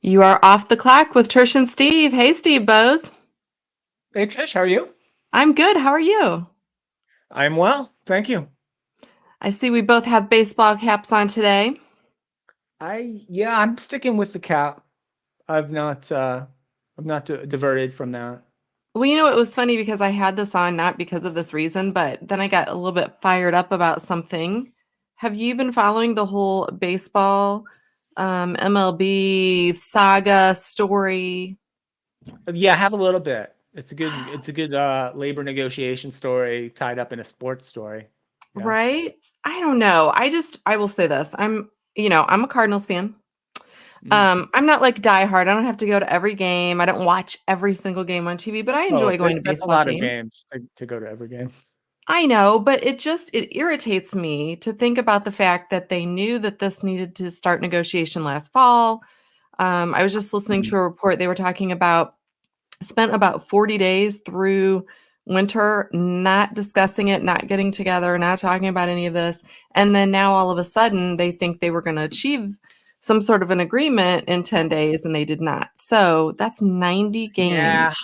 You are off the clock with Trish and Steve. Hey, Steve Bose. Hey Trish, how are you? I'm good. How are you? I'm well, thank you. I see we both have baseball caps on today. I'm sticking with the cap. I've not diverted from that. Well, it was funny because I had this on not because of this reason, but then I got a little bit fired up about something. Have you been following the whole baseball MLB saga story? Yeah, I have a little bit. It's a good labor negotiation story tied up in a sports story. Yeah. Right? I don't know. I will say this. I'm a Cardinals fan. Mm. I'm not like diehard. I don't have to go to every game. I don't watch every single game on TV, but I enjoy going to That's a baseball lot of games. games to go to every game. I know, but it irritates me to think about the fact that they knew that this needed to start negotiation last fall. I was just listening Mhm. to a report they were talking about spent about 40 days through winter not discussing it, not getting together, not talking about any of this. And then now all of a sudden they think they were going to achieve some sort of an agreement in 10 days and they did not. So that's 90 Yeah, games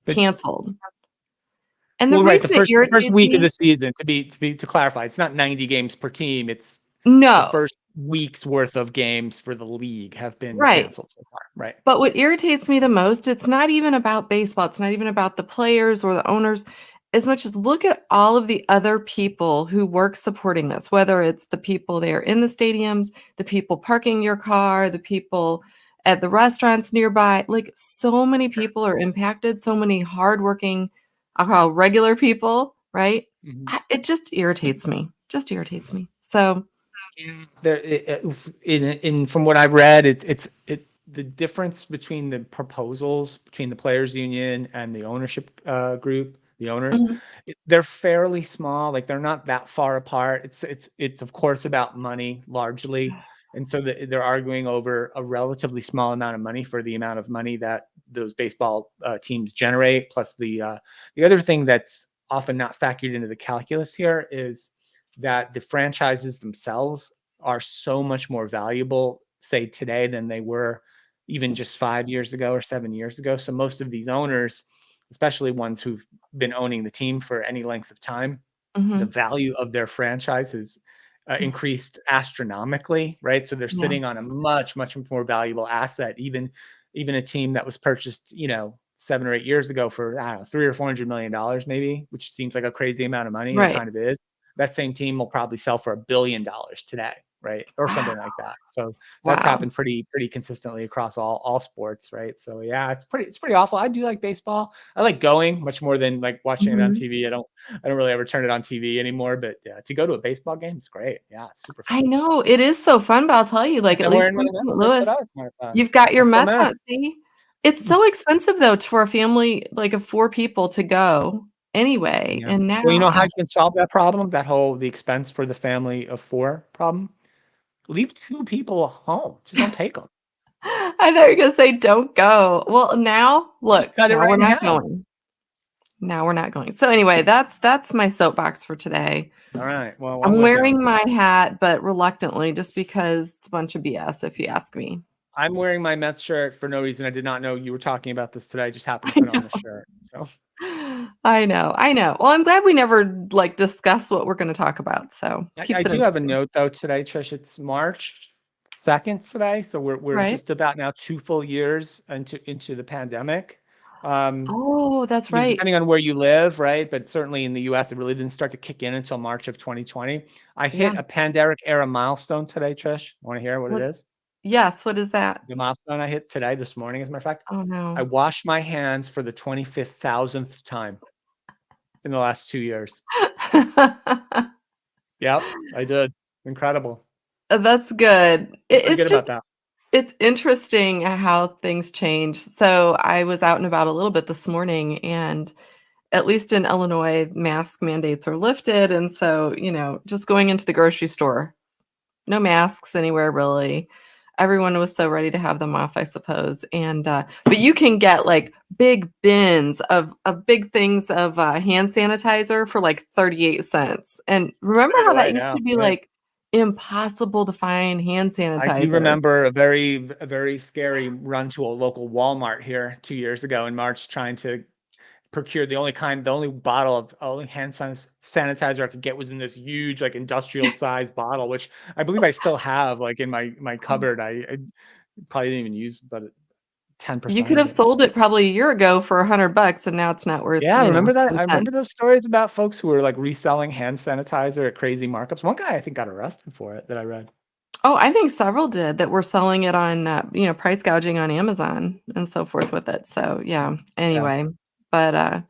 but canceled. And the well, right. The reason it first irritates week of me, the season to clarify, it's not 90 games per team. It's the no, first week's worth of games for the league have been right. canceled so far. Right. But what irritates me the most, it's not even about baseball. It's not even about the players or the owners, as much as look at all of the other people who work supporting this, whether it's the people there in the stadiums, the people parking your car, the people at the restaurants nearby. Like so many people are impacted, so many hardworking, I'll call regular people, right? Mhm. It just irritates me. Just irritates me. So, Yeah. In from what I've read, it the difference between the proposals between the players union and the ownership group, the owners, mhm, they're fairly small. Like they're not that far apart. It's of course about money largely, and so they're arguing over a relatively small amount of money for the amount of money that those baseball teams generate. Plus the other thing that's often not factored into the calculus here is that the franchises themselves are so much more valuable, say today, than they were even just 5 years ago or 7 years ago. So most of these owners, especially ones who've been owning the team for any length of time, the mhm, value of their franchises increased astronomically, right? So they're yeah, sitting on a much more valuable asset. Even a team that was purchased, 7 or 8 years ago for I don't know, 300 or $400 million, maybe, which seems like a crazy amount of money, and it right. kind of is. That same team will probably sell for $1 billion today, right, or something like Wow. that. So that's Wow. happened pretty consistently across all sports, right? So yeah, it's pretty awful. I do like baseball. I like going much more than like watching it on Mhm. TV. I don't really ever turn it on TV anymore, but yeah, to go to a baseball game is great. Yeah, it's super I fun. know, it is so fun, but I'll tell you, like, And at I'm least wearing my in Mets St. shirt today, Louis, as a matter of fact. you've got your Let's go Mets Mets. on, see? It's so expensive, though, for a family, like, of 4 people to go anyway, Yeah. and Well, you now know how you can solve that problem, the expense for the family of four problem? Leave two people home. Just don't take them. I thought you were gonna say, "Don't go." Well, now Just look, cut it now we're right in not half. going. Now we're not going. So, anyway, that's my soapbox for today. All right. Well, I'm I'm with you. wearing my hat, but reluctantly, just because it's a bunch of BS, if you ask me. I'm wearing my Mets shirt for no reason. I did not know you were talking about this today. I just happened to I put on the know. shirt. So I know, I know. Well, I'm glad we never, like, discuss what we're gonna talk about, so I keeps it do have a interesting, note though today, Trish. It's March 2nd today, so we're right? just about now 2 full years into the pandemic. Um, Oh, that's right. Depending on where you live, right? But certainly in the US, it really didn't start to kick in until March of 2020. I Yeah. hit a pandemic era milestone today, Trish. Want to hear what it What's is? Yes, what is that? The milestone I hit today, this morning, as a matter of fact. Oh, I no. washed my hands for the 25th thousandth time in the last 2 years. Yep, I did. Incredible. That's good. Feel It pretty it's good about just that. it's interesting how things change. So, I was out and about a little bit this morning, and at least in Illinois, mask mandates are lifted, and so, just going into the grocery store, no masks anywhere really. Everyone was so ready to have them off, I suppose, and, but you can get, like, big bins of big things of, hand sanitizer for, like, 38 cents, and remember Cleared how that away used now, to be, right? like, impossible to find hand I do sanitizer. remember a very scary run to a local Walmart here 2 years ago in March trying to procure the only bottle of only sanitizer I could get was in this huge, like, industrial sized bottle, which I believe I still have, like, in my cupboard. I probably didn't even use but You 10% could of have it. sold it probably a year ago for $100 and now it's not worth, Yeah, I remember that. 10 I remember cents. those stories about folks who were, like, reselling hand sanitizer at crazy markups. One guy I think got arrested for it that I read. Oh, I think several did that were selling it on, price gouging on Amazon and so forth with it. So, yeah, Yeah, anyway, but, uh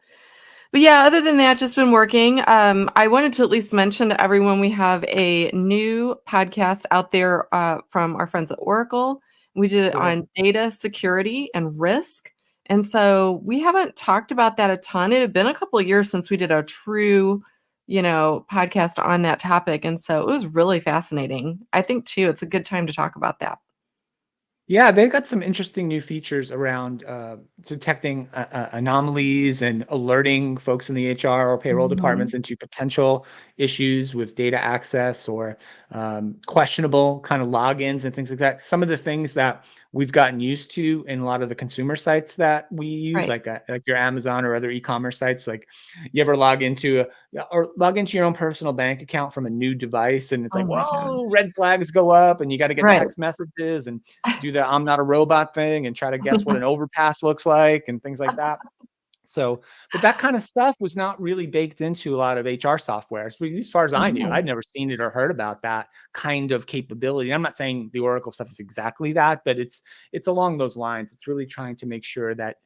but yeah, other than that, just been working. I wanted to at least mention to everyone we have a new podcast out there from our friends at Oracle. We did it cool. on data security and risk. And so we haven't talked about that a ton. It had been a couple of years since we did a true, podcast on that topic. And so it was really fascinating. I think too, it's a good time to talk about that. Yeah, they got some interesting new features around detecting anomalies and alerting folks in the HR or payroll Mhm. departments into potential issues with data access or questionable kind of logins and things like that. Some of the things that we've gotten used to in a lot of the consumer sites that we use, Right. like your Amazon or other e-commerce sites, like you ever log into your own personal bank account from a new device, and it's Oh like, my whoa, gosh. red flags go up, and you got to get Right. text messages and do the I'm not a robot thing and try to guess what an overpass looks like and things like that. So, but that kind of stuff was not really baked into a lot of HR software. As far as I knew, Oh, I'd never seen it or heard about that kind of capability. I'm not saying the Oracle stuff is exactly that, but it's along those lines. It's really trying to make sure that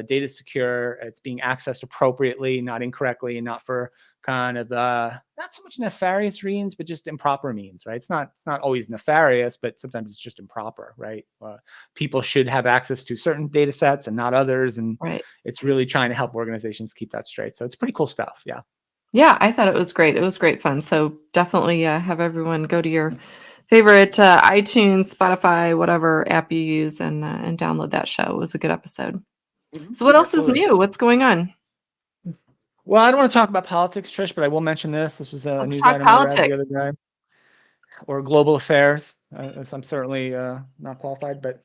data is secure, it's being accessed appropriately, not incorrectly, and not for kind of not so much nefarious means, but just improper means, right? It's not always nefarious, but sometimes it's just improper, right? People should have access to certain data sets and not others, and right. it's really trying to help organizations keep that straight. So it's pretty cool stuff. Yeah. Yeah, I thought it was great. It was great fun. So definitely have everyone go to your favorite iTunes, Spotify, whatever app you use, and download that show. It was a good episode. So what else is Absolutely. new? What's going on? Well, I don't want to talk about politics, Trish, but I will mention this. This was a Let's news talk item I read the politics. other day, or global affairs. As I'm certainly not qualified, but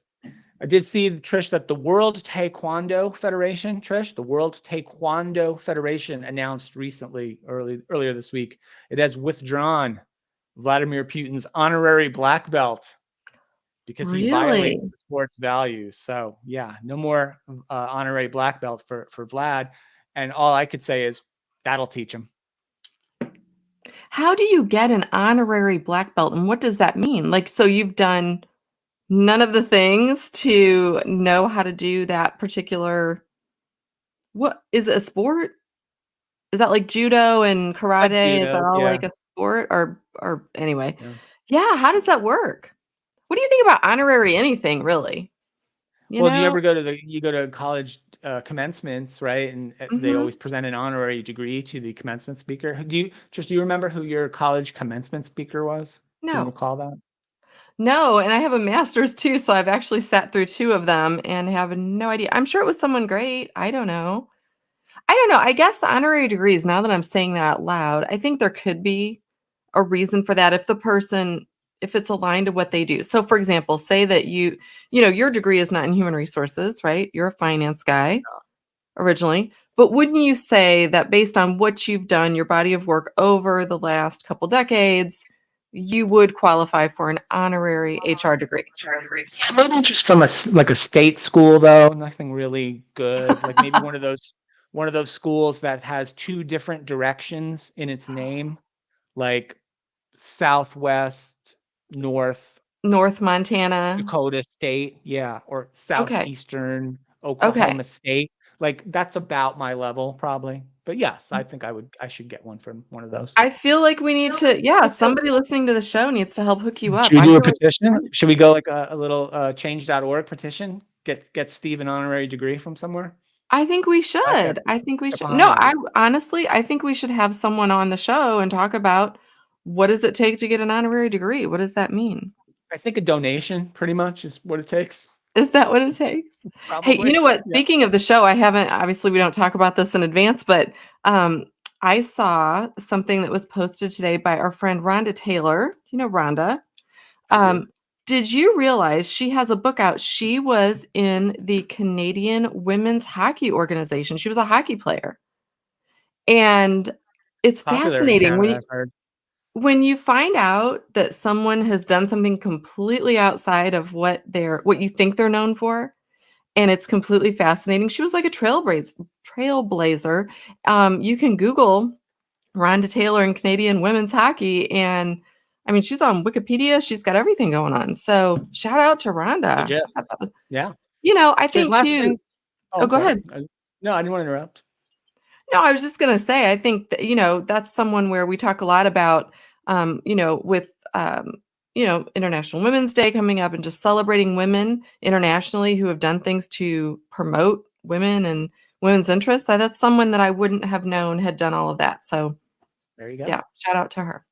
I did see, Trish, that the World Taekwondo Federation, Trish, the World Taekwondo Federation announced earlier this week, it has withdrawn Vladimir Putin's honorary black belt because he Really? violates the sport's values. So yeah, no more honorary black belt for Vlad. And all I could say is that'll teach him. How do you get an honorary black belt, and what does that mean? Like, so you've done none of the things to know how to do that particular. What is it, a sport? Is that like judo and Like karate? Is that judo, all yeah, like a sport or anyway? yeah. Yeah, how does that work? What do you think about honorary anything really? You Well, do you know? ever go to you go to college commencements, right? And they Mhm. always present an honorary degree to the commencement speaker. Do you remember who your college commencement speaker was? Can you No. recall that? No, and I have a master's too, so I've actually sat through 2 of them and have no idea. I'm sure it was someone great. I don't know. I don't know. I guess the honorary degrees, now that I'm saying that out loud, I think there could be a reason for that if it's aligned to what they do. So for example, say that your degree is not in human resources, right? You're a finance guy originally. But wouldn't you say that based on what you've done, your body of work over the last couple decades, you would qualify for an honorary HR degree? Maybe just from like a state school though, nothing really good. Like maybe one of those schools that has two different directions in its name, like Southwest, North North Montana. Dakota State, yeah, or Okay. Southeastern Okay. Oklahoma State. Like that's about my level probably. But yes, I think I should get one from one of those. I feel like we need to yeah, somebody listening to the show needs to help hook you up. Should we I do a feel like petition? Should we go like a little change.org petition? Get Steve an honorary degree from somewhere? I think we Podcast should. I think we should. upon No, that. I honestly, I think we should have someone on the show and talk about what does it take to get an honorary degree? What does that mean? I think a donation pretty much is what it takes, Is that what it takes? Hey, you probably. know what? Yeah. Speaking of the show, I haven't obviously we don't talk about this in advance, but um I saw something that was posted today by our friend Rhonda Taylor. You know Rhonda. I do. Um, did you realize she has a book out? She was in the Canadian Women's Hockey Organization. She was a hockey player. And it's Popular in fascinating Canada, I've heard. when you find out that someone has done something completely outside of what you think they're known for, and it's completely fascinating. She was like a trailblazer. You can Google Rhonda Taylor and Canadian women's hockey, and I mean, she's on Wikipedia. She's got everything going on. So shout out to Rhonda. Legit. I thought that was, Yeah. I Trish, think last too. thing. Oh, Oh, I'm go sorry. ahead. No, I didn't want to interrupt. No, I was just gonna say, I think that, that's someone where we talk a lot about, with, International Women's Day coming up and just celebrating women internationally who have done things to promote women and women's interests. That's someone that I wouldn't have known had done all of that. So There you go. yeah, shout out to her.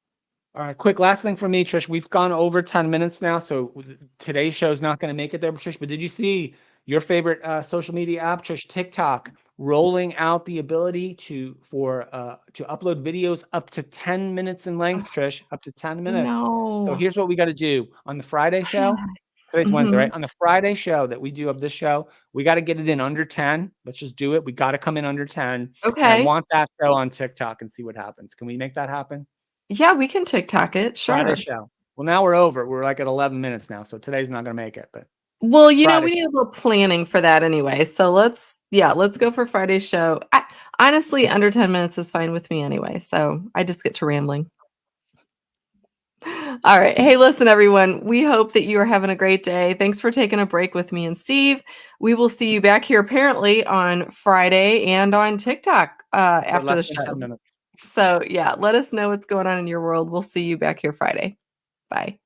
All right, quick last thing for me, Trish. We've gone over 10 minutes now, so today's show is not going to make it there, Trish. But did you see your favorite social media app, Trish, TikTok, rolling out the ability to upload videos up to 10 minutes in length, Oh, Trish, up to 10 minutes. So no. here's what we got to do on the Friday show. Today's Wednesday, Mhm. right? On the Friday show that we do of this show, we got to get it in under 10. Let's just do it. We got to come in under 10. And I Okay. want that show on TikTok and see what happens. Can we make that happen? Yeah, we can TikTok it, Friday sure. show. Well, now we're over. We're like at 11 minutes now, so today's not gonna make it, but Well, Friday we show. need a little planning for that anyway. So let's go for Friday's show. Honestly, under 10 minutes is fine with me anyway. So I just get to rambling. All right. Hey, listen, everyone. We hope that you are having a great day. Thanks for taking a break with me and Steve. We will see you back here apparently on Friday and on TikTok For after less the than 10 show. minutes. So, yeah, let us know what's going on in your world. We'll see you back here Friday. Bye.